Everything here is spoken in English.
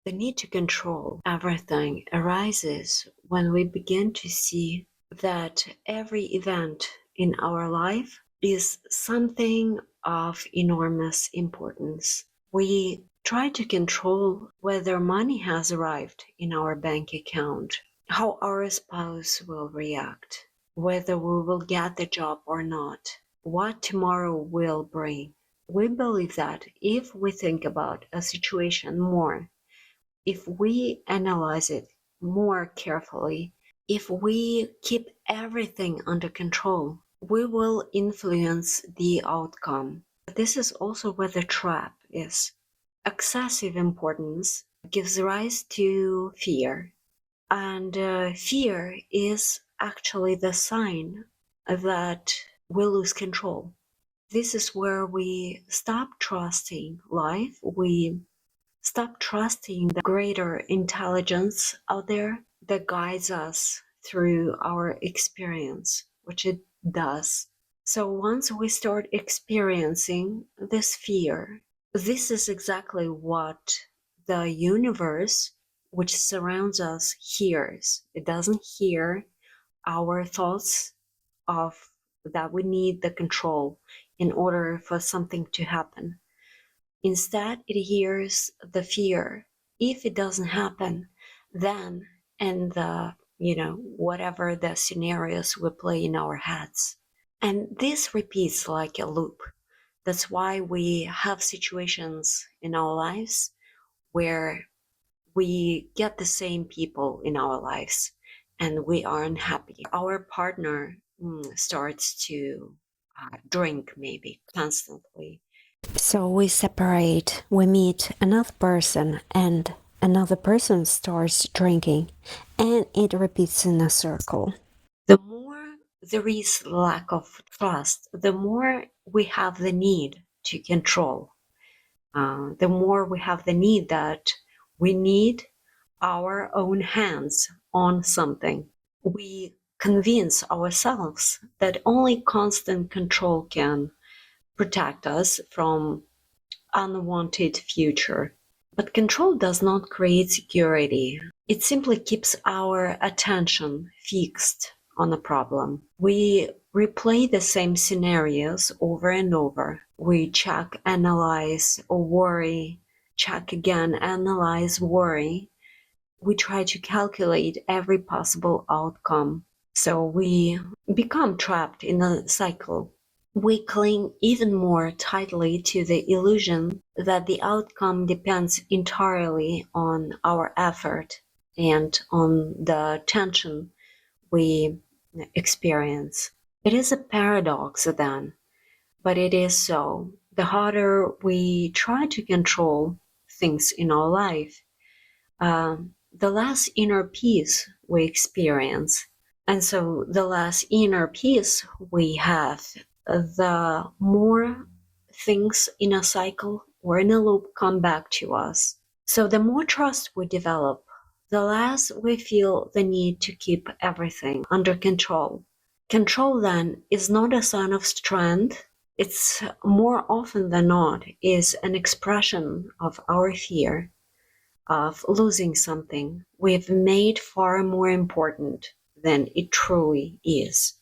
The need to control everything arises when we begin to see that every event in our life is something of enormous importance. We try to control whether money has arrived in our bank account, how our spouse will react, whether we will get the job or not, what tomorrow will bring. We believe that if we think about a situation more, if we analyze it more carefully, if we keep everything under control, we will influence the outcome. This is also where the trap is. Excessive importance gives rise to fear, and fear is actually the sign that we lose control. This is where we stop trusting life, we stop trusting the greater intelligence out there that guides us through our experience, which it does. So once we start experiencing this fear, this is exactly what the universe, which surrounds us, hears. It doesn't hear our thoughts of that we need the control in order for something to happen. Instead, it hears the fear. If it doesn't happen, then, and whatever the scenarios we play in our heads. And this repeats like a loop. That's why we have situations in our lives where we get the same people in our lives and we are unhappy. Our partner starts to drink maybe constantly. So we separate, we meet another person, and another person starts drinking, and it repeats in a circle. The more there is lack of trust, the more we have the need to control, the more we have the need that we need our own hands on something. We convince ourselves that only constant control can protect us from unwanted future. But control does not create security. It simply keeps our attention fixed on a problem. We replay the same scenarios over and over. We check, analyze, or worry, check again, analyze, worry. We try to calculate every possible outcome. So we become trapped in a cycle. We cling even more tightly to the illusion that the outcome depends entirely on our effort and on the tension we experience. It is a paradox then, but it is so. The harder we try to control things in our life, the less inner peace we experience. And so the less inner peace we have, the more things in a cycle or in a loop come back to us. So the more trust we develop, the less we feel the need to keep everything under control. Control then is not a sign of strength. It's more often than not is an expression of our fear of losing something we've made far more important than it truly is.